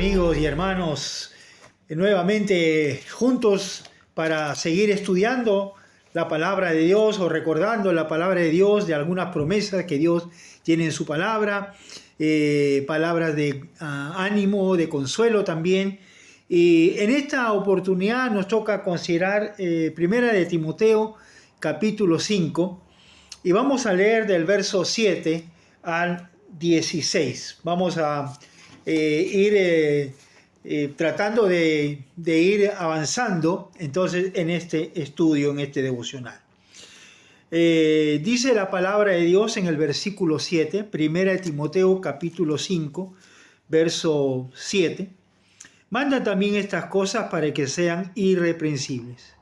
amigos y hermanos, nuevamente juntos para seguir estudiando la palabra de Dios o recordando la palabra de Dios, de algunas promesas que Dios tiene en su palabra, palabras de ánimo, de consuelo también. Y en esta oportunidad nos toca considerar Primera de Timoteo, capítulo 5, y vamos a leer del verso 7 al 16. Vamos a ir tratando de ir avanzando entonces en este estudio, en este devocional. Dice la palabra de Dios en el versículo 7, Primera de Timoteo capítulo 5, verso 7. Manda también estas cosas para que sean irreprensibles.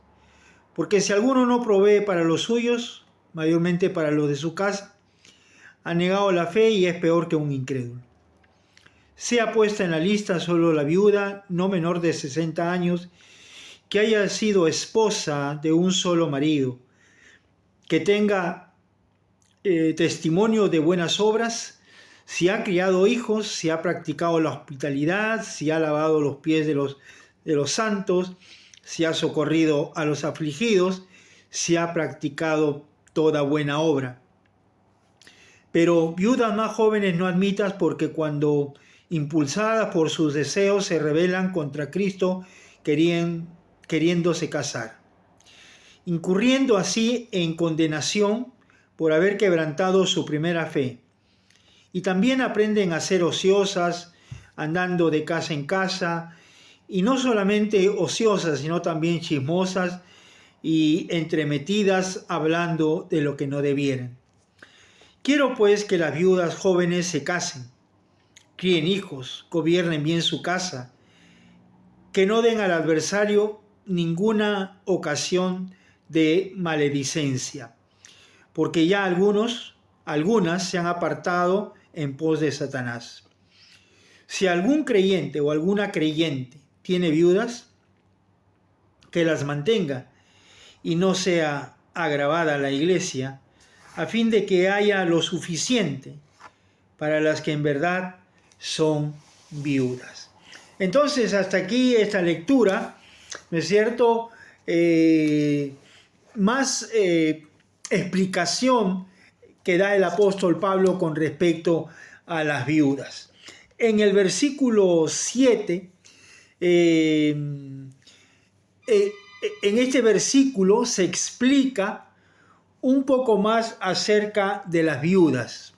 Porque si alguno no provee para los suyos, mayormente para los de su casa, ha negado la fe y es peor que un incrédulo. Sea puesta en la lista solo la viuda, no menor de 60 años, que haya sido esposa de un solo marido, que tenga testimonio de buenas obras, si ha criado hijos, si ha practicado la hospitalidad, si ha lavado los pies de los santos, si ha socorrido a los afligidos, si ha practicado toda buena obra. Pero viudas más jóvenes no admitas, porque cuando impulsadas por sus deseos se rebelan contra Cristo queriéndose casar, incurriendo así en condenación por haber quebrantado su primera fe. Y también aprenden a ser ociosas, andando de casa en casa, y no solamente ociosas, sino también chismosas y entremetidas, hablando de lo que no debieran. Quiero pues que las viudas jóvenes se casen, críen hijos, gobiernen bien su casa, que no den al adversario ninguna ocasión de maledicencia, porque ya algunas se han apartado en pos de Satanás. Si algún creyente o alguna creyente tiene viudas, que las mantenga y no sea agravada la iglesia, a fin de que haya lo suficiente para las que en verdad son viudas. Entonces, hasta aquí esta lectura, ¿no es cierto? Más explicación que da el apóstol Pablo con respecto a las viudas. En el versículo 7, en este versículo se explica un poco más acerca de las viudas,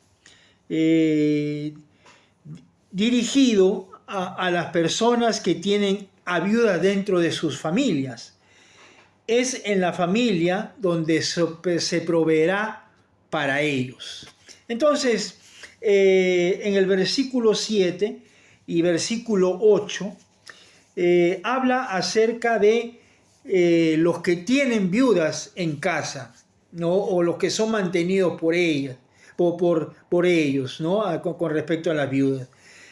dirigido a las personas que tienen a viudas dentro de sus familias. Es en la familia donde se proveerá para ellos. Entonces, en el versículo 7 y versículo 8, habla acerca de los que tienen viudas en casa, ¿no? O los que son mantenidos por ellas, por ellos, ¿no? Con respecto a las viudas.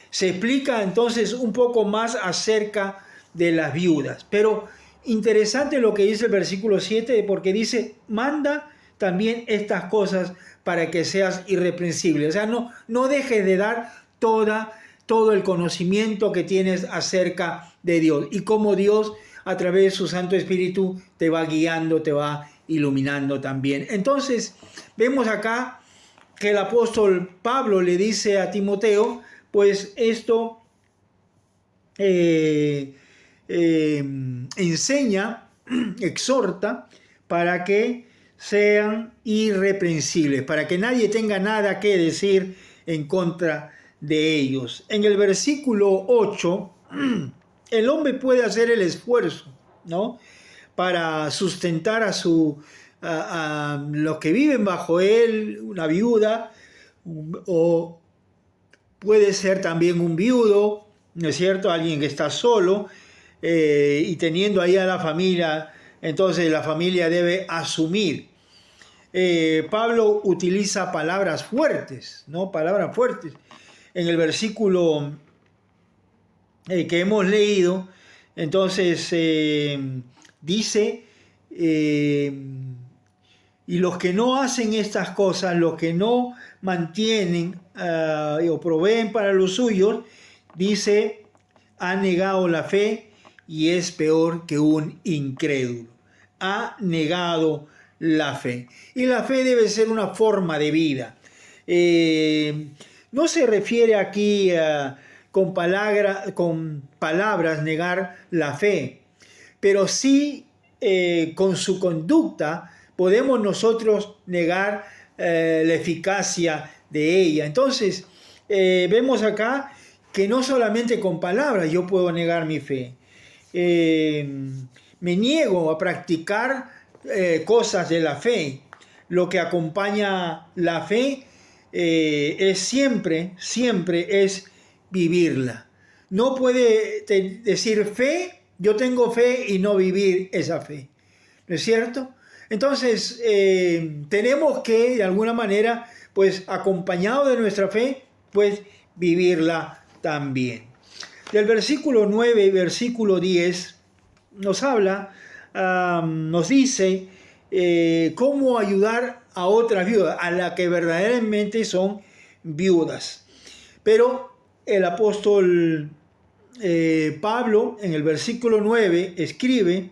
Se explica entonces un poco más acerca de las viudas. Pero interesante lo que dice el versículo 7, porque dice, manda también estas cosas para que seas irreprensible. O sea, no dejes de dar todo el conocimiento que tienes acerca de Dios y cómo Dios a través de su Santo Espíritu te va guiando, te va iluminando también. Entonces, vemos acá que el apóstol Pablo le dice a Timoteo, pues esto enseña, exhorta para que sean irreprensibles, para que nadie tenga nada que decir en contra de ellos. En el versículo 8, el hombre puede hacer el esfuerzo, ¿no?, para sustentar a los que viven bajo él, una viuda, o puede ser también un viudo, ¿no es cierto?, alguien que está solo, y teniendo ahí a la familia, entonces la familia debe asumir. Pablo utiliza palabras fuertes, ¿no? Palabras fuertes. En el versículo que hemos leído, entonces dice, y los que no hacen estas cosas, los que no mantienen o proveen para los suyos, dice, ha negado la fe y es peor que un incrédulo. Ha negado la fe. Y la fe debe ser una forma de vida. No se refiere aquí con palabras negar la fe, pero sí con su conducta podemos nosotros negar la eficacia de ella. Entonces, vemos acá que no solamente con palabras yo puedo negar mi fe. Me niego a practicar cosas de la fe. Lo que acompaña la fe es siempre es vivirla. No puede decir fe, yo tengo fe y no vivir esa fe. ¿No es cierto? Entonces, tenemos que, de alguna manera, pues, acompañado de nuestra fe, pues, vivirla también. Del versículo 9 y versículo 10 nos habla, nos dice cómo ayudar a otras viudas, a las que verdaderamente son viudas. Pero el apóstol Pablo, en el versículo 9, escribe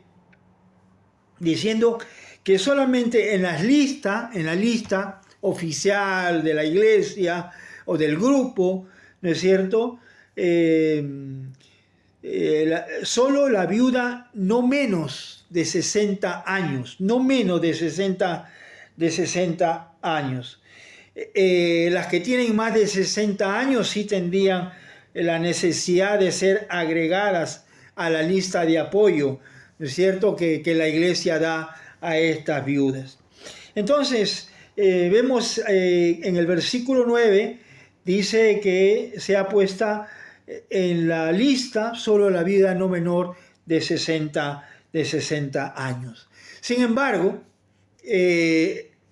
diciendo que solamente en la lista oficial de la iglesia o del grupo, ¿no es cierto?, solo la viuda no menos de 60 años, no menos de 60 años. Las que tienen más de 60 años sí tendrían la necesidad de ser agregadas a la lista de apoyo, ¿no es cierto?, que la iglesia da a estas viudas. Entonces, vemos en el versículo 9, dice que sea puesta en la lista solo la viuda no menor de 60 años. Sin embargo,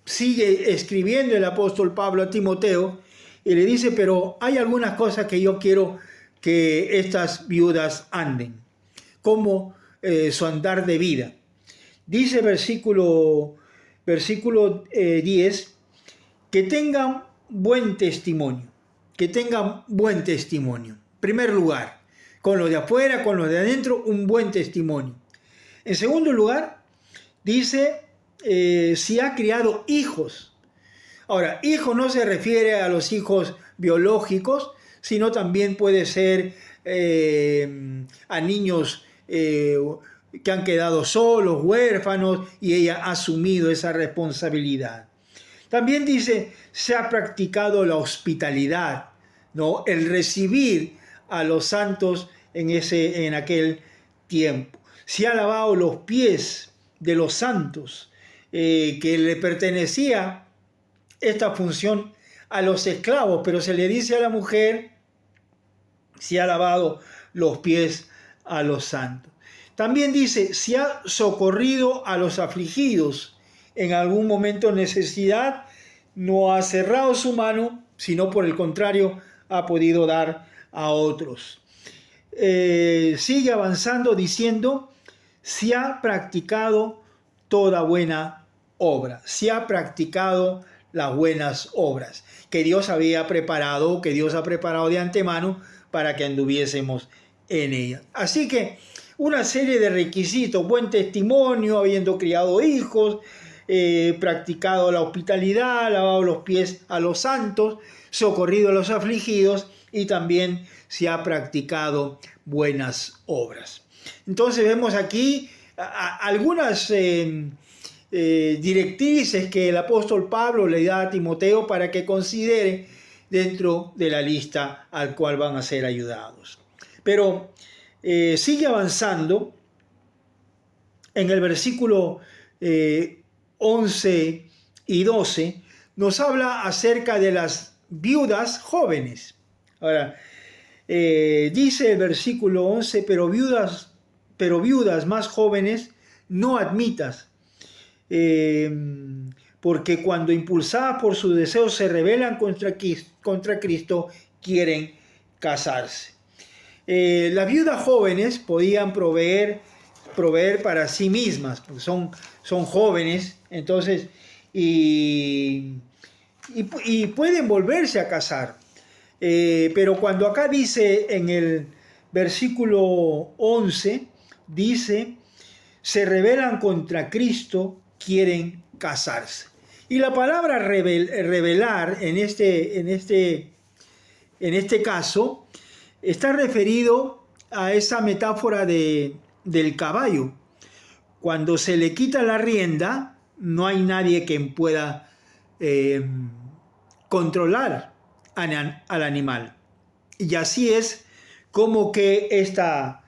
sigue escribiendo el apóstol Pablo a Timoteo y le dice, pero hay algunas cosas que yo quiero que estas viudas anden, como su andar de vida. Dice versículo 10, que tengan buen testimonio, En primer lugar, con los de afuera, con los de adentro, un buen testimonio. En segundo lugar, dice, si ha criado hijos. Ahora, hijo no se refiere a los hijos biológicos, sino también puede ser a niños que han quedado solos, huérfanos, y ella ha asumido esa responsabilidad. También dice, se ha practicado la hospitalidad, ¿no?, el recibir a los santos en aquel tiempo. Se ha lavado los pies de los santos, que le pertenecía esta función a los esclavos, pero se le dice a la mujer, se ha lavado los pies a los santos. También dice, se ha socorrido a los afligidos en algún momento de necesidad, no ha cerrado su mano, sino por el contrario, ha podido dar a otros. Sigue avanzando diciendo, se ha practicado toda buena obra, se ha practicado las buenas obras que Dios había preparado, que Dios ha preparado de antemano para que anduviésemos en ellas. Así que una serie de requisitos, buen testimonio, habiendo criado hijos, practicado la hospitalidad, lavado los pies a los santos, socorrido a los afligidos y también se ha practicado buenas obras. Entonces vemos aquí algunas directrices que el apóstol Pablo le da a Timoteo para que considere dentro de la lista al cual van a ser ayudados. Pero sigue avanzando en el versículo 11 y 12, nos habla acerca de las viudas jóvenes. Ahora, dice el versículo 11, pero viudas más jóvenes no admitas, porque cuando impulsadas por sus deseos se rebelan contra Cristo, quieren casarse. Las viudas jóvenes podían proveer para sí mismas, porque son jóvenes, entonces, y pueden volverse a casar. Pero cuando acá dice en el versículo 11, dice, se rebelan contra Cristo, quieren casarse. Y la palabra rebelar en este caso está referido a esa metáfora del caballo. Cuando se le quita la rienda, no hay nadie que pueda controlar al animal. Y así es como que esta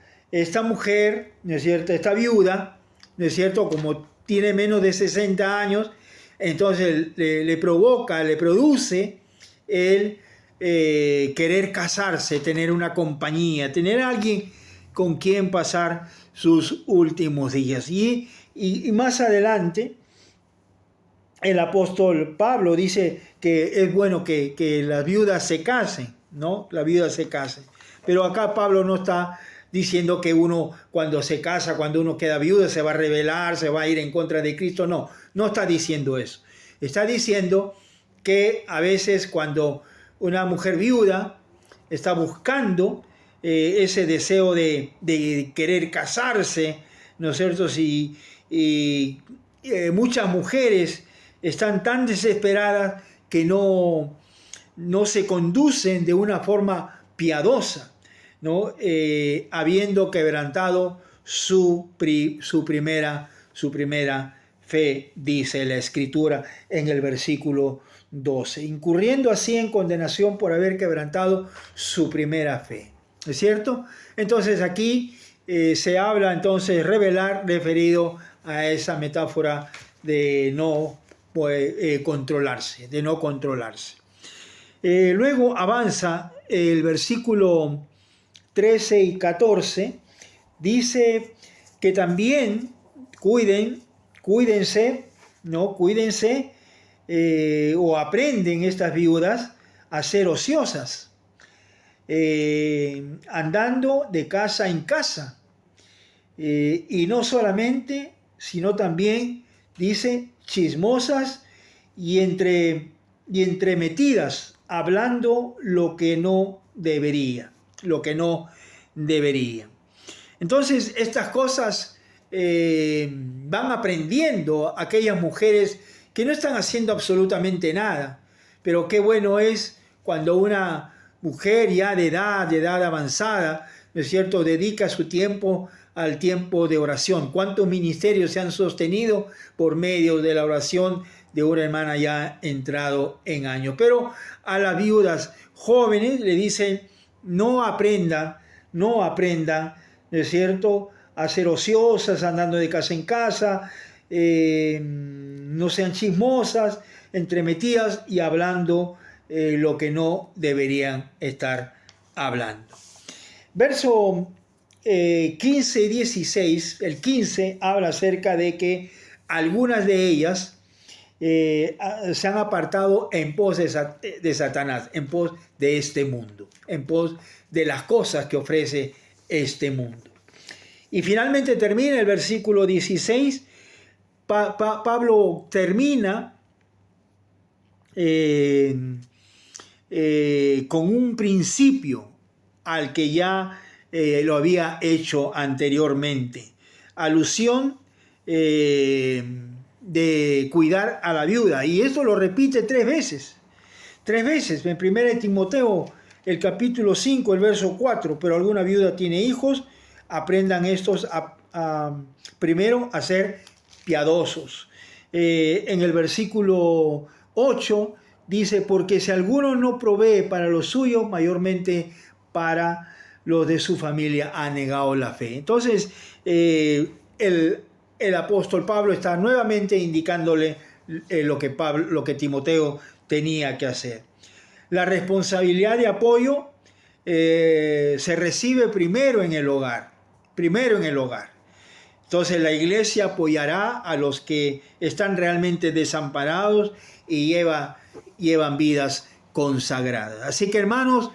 mujer, ¿no es cierto?, esta viuda, ¿no es cierto?, como tiene menos de 60 años, entonces le produce el querer casarse, tener una compañía, tener a alguien con quien pasar sus últimos días. Y más adelante, el apóstol Pablo dice que es bueno que las viudas se casen, ¿no? La viuda se case. Pero acá Pablo no está diciendo que uno cuando se casa, cuando uno queda viuda, se va a rebelar, se va a ir en contra de Cristo. No, no está diciendo eso. Está diciendo que a veces cuando una mujer viuda está buscando ese deseo de querer casarse, ¿no es cierto? Muchas mujeres están tan desesperadas que no se conducen de una forma piadosa, ¿no? Habiendo quebrantado su primera fe, dice la Escritura en el versículo 12, incurriendo así en condenación por haber quebrantado su primera fe. ¿Es cierto? Entonces aquí se habla entonces revelar referido a esa metáfora de no controlarse, de no controlarse. Luego avanza el versículo 13 y 14, dice que también cuídense, ¿no? Cuídense o aprenden estas viudas a ser ociosas, andando de casa en casa, y no solamente, sino también, dice, chismosas y entremetidas, hablando lo que no debería. Entonces, estas cosas van aprendiendo aquellas mujeres que no están haciendo absolutamente nada, pero qué bueno es cuando una mujer ya de edad avanzada, ¿no es cierto?, dedica su tiempo al tiempo de oración. ¿Cuántos ministerios se han sostenido por medio de la oración de una hermana ya entrado en años? Pero a las viudas jóvenes le dicen, no aprendan, ¿no es cierto?, a ser ociosas, andando de casa en casa, no sean chismosas, entremetidas y hablando lo que no deberían estar hablando. Verso 15 y 16, el 15 habla acerca de que algunas de ellas se han apartado en pos de Satanás, en pos de este mundo, en pos de las cosas que ofrece este mundo. Y finalmente termina el versículo 16, Pablo termina con un principio al que ya lo había hecho anteriormente. Alusión de cuidar a la viuda. Y esto lo repite tres veces. En 1 Timoteo, el capítulo 5, el verso 4. Pero alguna viuda tiene hijos, aprendan estos primero a ser piadosos. En el versículo 8 dice, porque si alguno no provee para los suyos, mayormente para los de su familia ha negado la fe. Entonces, el apóstol Pablo está nuevamente indicándole lo que Timoteo tenía que hacer. La responsabilidad de apoyo se recibe primero en el hogar. Entonces la iglesia apoyará a los que están realmente desamparados y llevan vidas consagradas. Así que, hermanos,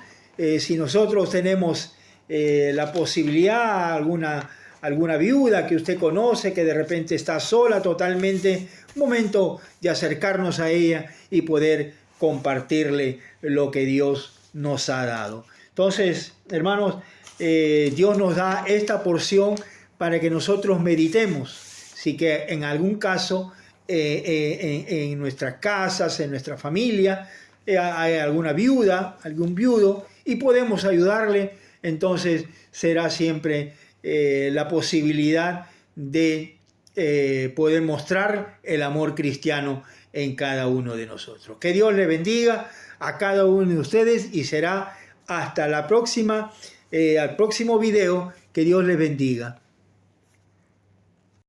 si nosotros tenemos la posibilidad, alguna viuda que usted conoce, que de repente está sola totalmente, un momento de acercarnos a ella y poder compartirle lo que Dios nos ha dado. Entonces, hermanos, Dios nos da esta porción para que nosotros meditemos. Si que en algún caso en nuestras casas, en nuestra familia, hay alguna viuda, algún viudo, y podemos ayudarle, entonces será siempre la posibilidad de poder mostrar el amor cristiano en cada uno de nosotros. Que Dios le bendiga a cada uno de ustedes y será hasta la próxima, al próximo video. Que Dios les bendiga.